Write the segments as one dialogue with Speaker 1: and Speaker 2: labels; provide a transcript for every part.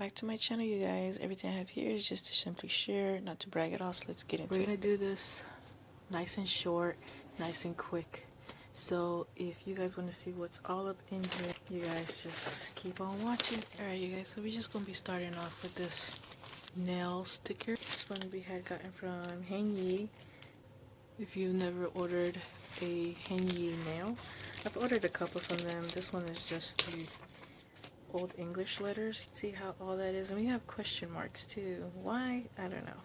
Speaker 1: back to my channel, you guys. Everything I have here is just to simply share, not to brag at all, so let's get into it. We're gonna do this nice and short, nice and quick. So if you guys want to see what's all up in here, you guys just keep on watching. Alright, you guys, so we're just gonna be starting off with this nail sticker. This one we had gotten from Henyi. If you've never ordered a Henyi nail, I've ordered a couple from them. This one is just the old English letters. See how all that is? And we have question marks too. Why? I don't know.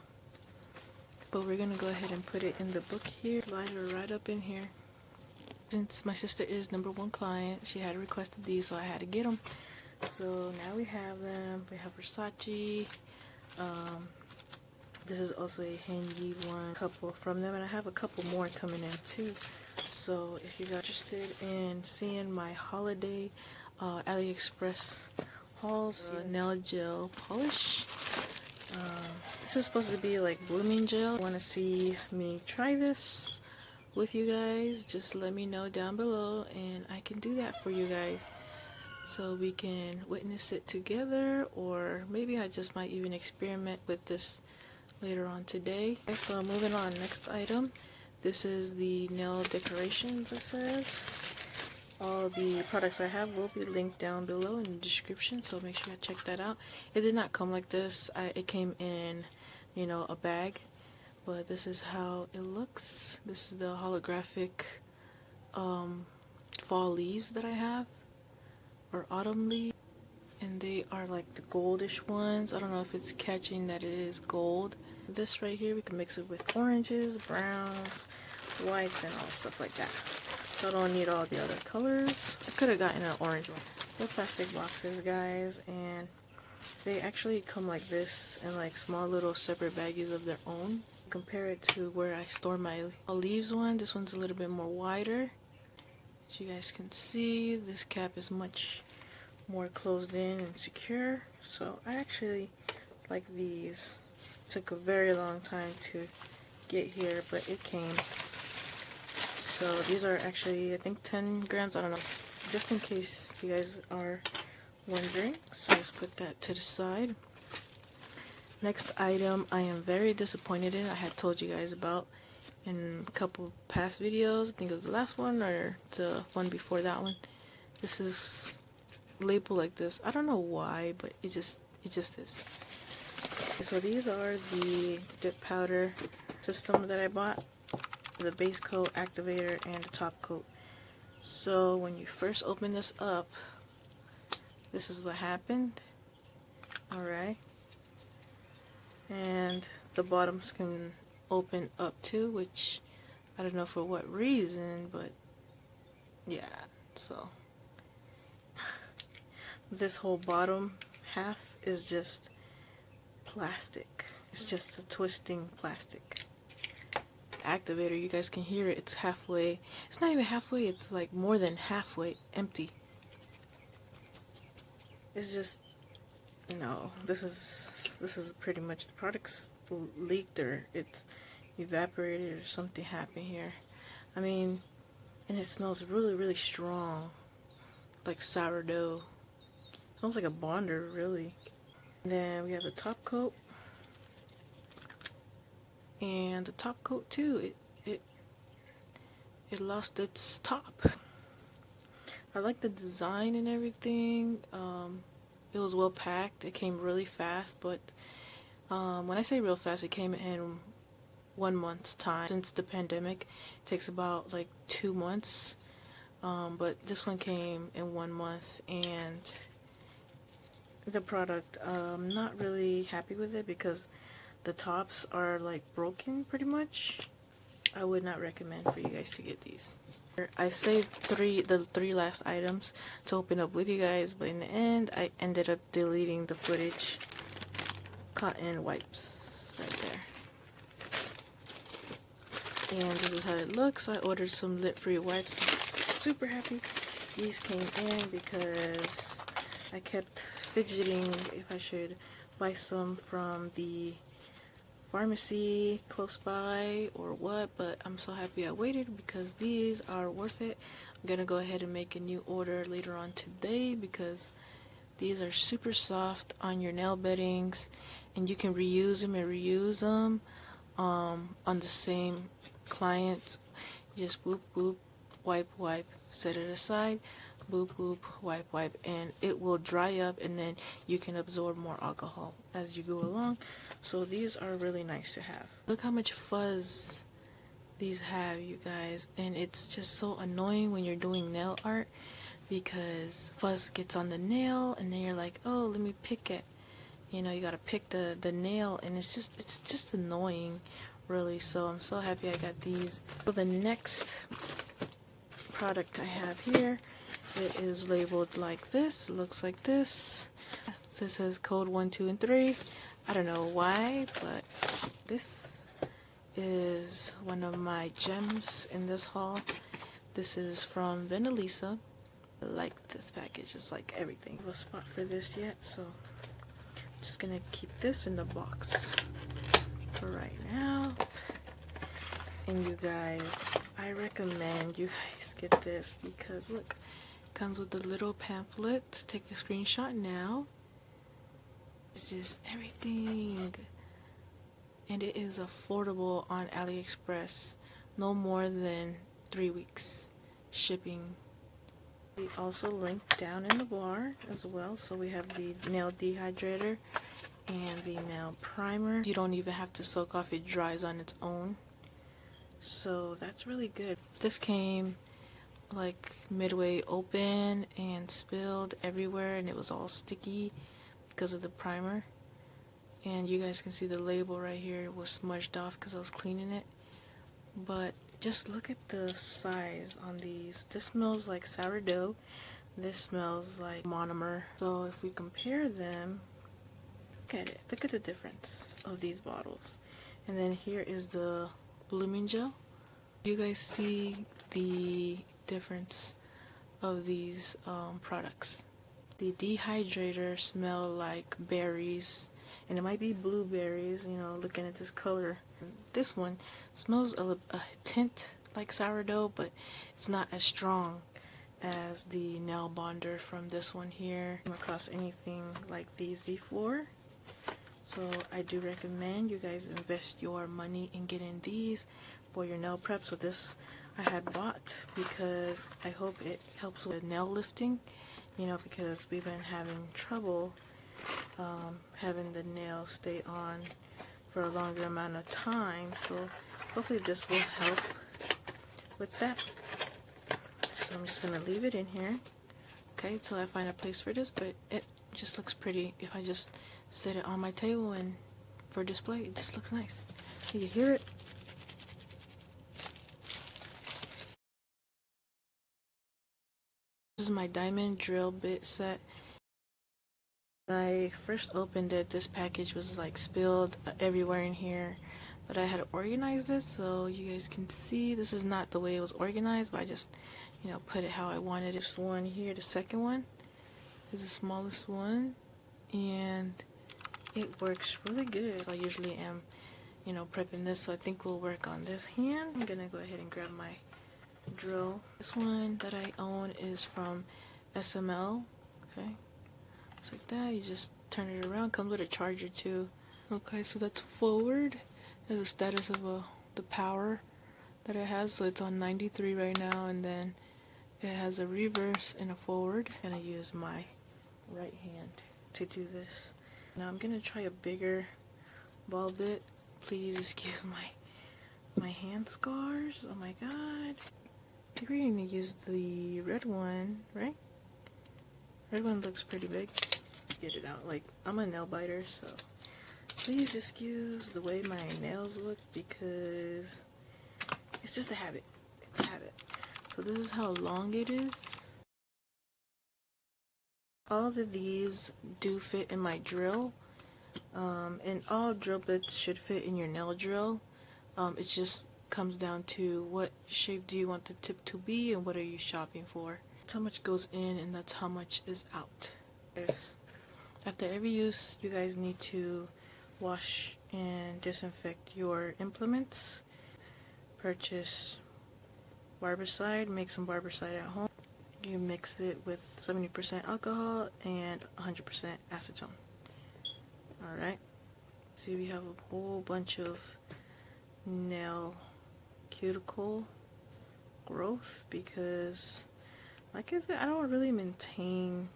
Speaker 1: But we're gonna go ahead and put it in the book here. Slide her right up in here. Since my sister is #1 client, she had requested these, so I had to get them. So now we have them. We have Versace. This is also a Henyi one, couple from them, and I have a couple more coming in too. So if you guys are interested in seeing my holiday Aliexpress hauls, nail gel polish. This is supposed to be like blooming gel. Want to see me try this with you guys? Just let me know down below, and I can do that for you guys, so we can witness it together, or maybe I just might even experiment with this later on today. Okay, so moving on, next item. This is the nail decorations, it says. All the products I have will be linked down below in the description, so make sure you check that out. It did not come like this. It came in, you know, a bag, but this is how it looks. This is the holographic fall leaves that I have, or autumn leaves, and they are like the goldish ones. I don't know if it's catching that it is gold. This right here, we can mix it with oranges, browns, whites, and all stuff like that. So I don't need all the other colors. I could have gotten an orange one. They're plastic boxes, guys, and they actually come like this in like small little separate baggies of their own. Compare it to where I store my leaves one. This one's a little bit more wider. As you guys can see, this cap is much more closed in and secure. So I actually like these. Took a very long time to get here, but it came. So these are actually, I think, 10 grams. I don't know, just in case you guys are wondering. So let's put that to the side. Next item I am very disappointed in. I had told you guys about in a couple past videos. I think it was the last one or the one before that one. This is labeled like this. I don't know why, but it just is. So these are the dip powder system that I bought. The base coat, activator, and the top coat. So when you first open this up, this is what happened. Alright. And the bottoms can open up too, which I don't know for what reason, but yeah, so this whole bottom half is just plastic. It's just a twisting plastic. Activator, you guys can hear it. It's halfway. It's not even halfway. It's like more than halfway empty. It's just, no. This is pretty much the product's leaked, or it's evaporated, or something happened here. I mean, and it smells really, really strong, like sourdough. It smells like a bonder, really. And then we have the top coat. And the top coat too, it lost its top. I like the design and everything. It was well packed. It came really fast, but when I say real fast, it came in 1 month's time. Since the pandemic, it takes about like 2 months. But this one came in 1 month, and the product, I'm not really happy with it because the tops are like broken pretty much. I would not recommend for you guys to get these. I saved the three last items to open up with you guys, but in the end I ended up deleting the footage. Cotton wipes right there. And this is how it looks. I ordered some lint-free wipes. I'm super happy these came in because I kept fidgeting if I should buy some from the pharmacy close by or what, but I'm so happy I waited because these are worth it. I'm gonna go ahead and make a new order later on today because These are super soft on your nail beddings, and you can reuse them and reuse them on the same clients. Just boop boop, wipe wipe, set it aside, boop boop, wipe wipe, and it will dry up, and then you can absorb more alcohol as you go along. So these are really nice to have. Look how much fuzz these have, you guys, and it's just so annoying when you're doing nail art because fuzz gets on the nail, and then you're like, oh, let me pick it. You know, you gotta pick the nail, and it's just annoying, really. So I'm so happy I got these. So the next product I have here, it is labeled like this. It looks like this. This says code 1, 2, and 3. I don't know why, but this is one of my gems in this haul. This is from Vanillisa. I like this package. It's like everything. No spot for this yet, so I'm just gonna keep this in the box for right now. And you guys, I recommend you guys get this because look, it comes with a little pamphlet. Take a screenshot now. It's just everything, and it is affordable on Aliexpress. No more than 3 weeks shipping. We also link down in the bar as well. So we have the nail dehydrator and the nail primer. You don't even have to soak off, it dries on its own. So that's really good. This came like midway open and spilled everywhere, and it was all sticky because of the primer. And you guys can see the label right here was smudged off because I was cleaning it. But just look at the size on these. This smells like sourdough. This smells like monomer. So if we compare them, look at it. Look at the difference of these bottles. And then here is the blooming gel. You guys see the difference of these products. The dehydrator smell like berries, and it might be blueberries, you know, looking at this color. This one smells a tint like sourdough, but it's not as strong as the nail bonder from this one here. I came across anything like these before, so I do recommend you guys invest your money in getting these for your nail prep. So this I had bought because I hope it helps with nail lifting, you know, because we've been having trouble having the nails stay on for a longer amount of time. So hopefully this will help with that. So I'm just gonna leave it in here, okay, till I find a place for this. But it just looks pretty if I just set it on my table and for display. It just looks nice. You hear it? This is my diamond drill bit set. When I first opened it, this package was like spilled everywhere in here, but I had to organize this so you guys can see. This is not the way it was organized, but I just, you know, put it how I wanted. This one here, the second one, is the smallest one, and it works really good. So I usually am, you know, prepping this, so I think we'll work on this hand. I'm gonna go ahead and grab my drill. This one that I own is from SML, okay? Just like that, you just turn it around. Comes with a charger too. Okay, so that's forward. There's a status of the power that it has. So it's on 93 right now, and then it has a reverse and a forward. I'm gonna use my right hand to do this. Now I'm gonna try a bigger ball bit. Please excuse my hand scars. Oh my god. I think we're gonna use the red one, right? Red one looks pretty big. Get it out. Like, I'm a nail biter, so please excuse the way my nails look because it's just a habit. It's a habit. So this is how long it is. All of these do fit in my drill, and all drill bits should fit in your nail drill. It just comes down to what shape do you want the tip to be and what are you shopping for. That's how much goes in and that's how much is out. After every use, you guys need to wash and disinfect your implements. Purchase barbicide, make some barbicide at home. You mix it with 70% alcohol and 100% acetone. Alright, see, we have a whole bunch of nail cuticle growth because, like I said, I don't really maintain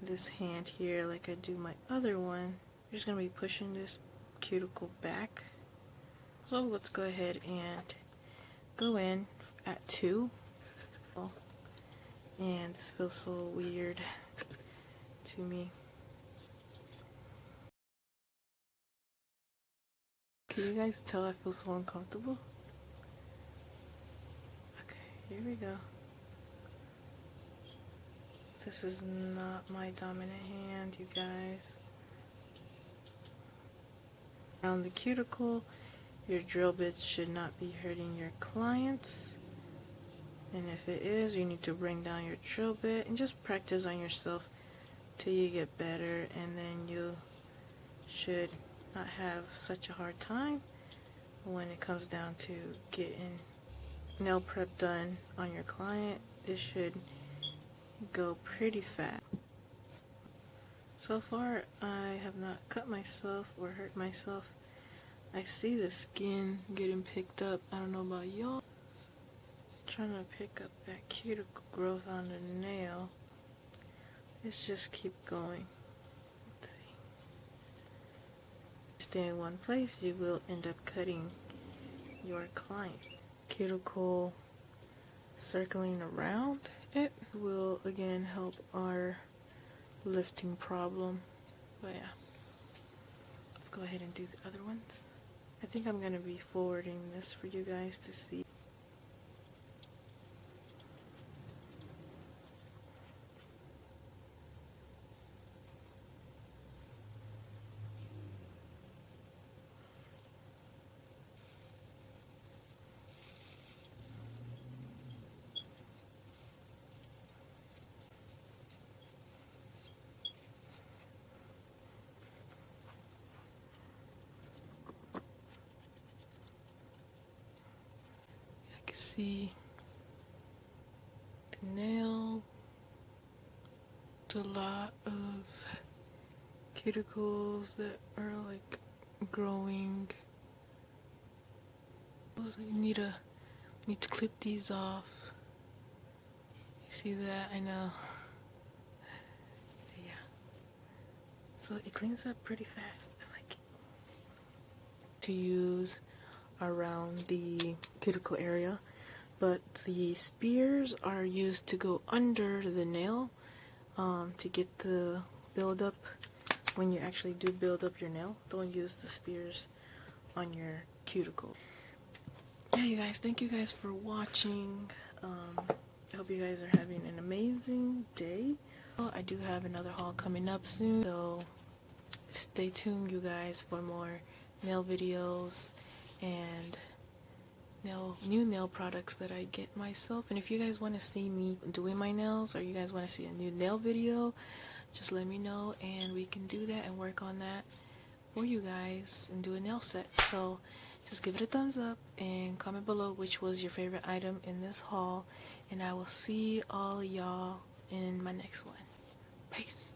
Speaker 1: this hand here like I do my other one. I'm just gonna be pushing this cuticle back. So let's go ahead and go in at 2. And this feels so weird to me. Can you guys tell I feel so uncomfortable? Okay, here we go. This is not my dominant hand, you guys. Around the cuticle, your drill bits should not be hurting your clients. And if it is, you need to bring down your drill bit and just practice on yourself till you get better, and then you should not have such a hard time when it comes down to getting nail prep done on your client. This should go pretty fast. So far, I have not cut myself or hurt myself. I see the skin getting picked up. I don't know about y'all. Trying to pick up that cuticle growth on the nail. Let's just keep going. Let's see. Stay in one place, you will end up cutting your client. Cuticle circling around it will again help our lifting problem. But yeah, let's go ahead and do the other ones. I think I'm gonna be forwarding this for you guys to see. See the nail, a lot of cuticles that are like growing. You need to clip these off. You see that? I know. Yeah. So it cleans up pretty fast. I like it. To use around the cuticle area. But the spears are used to go under the nail to get the buildup. When you actually do build up your nail, don't use the spears on your cuticle. Yeah, you guys, thank you guys for watching. I hope you guys are having an amazing day. I do have another haul coming up soon, so stay tuned, you guys, for more nail videos and new nail products that I get myself. And if you guys want to see me doing my nails, or you guys want to see a new nail video, just let me know and we can do that and work on that for you guys and do a nail set. So just give it a thumbs up and comment below which was your favorite item in this haul, and I will see all y'all in my next one. Peace.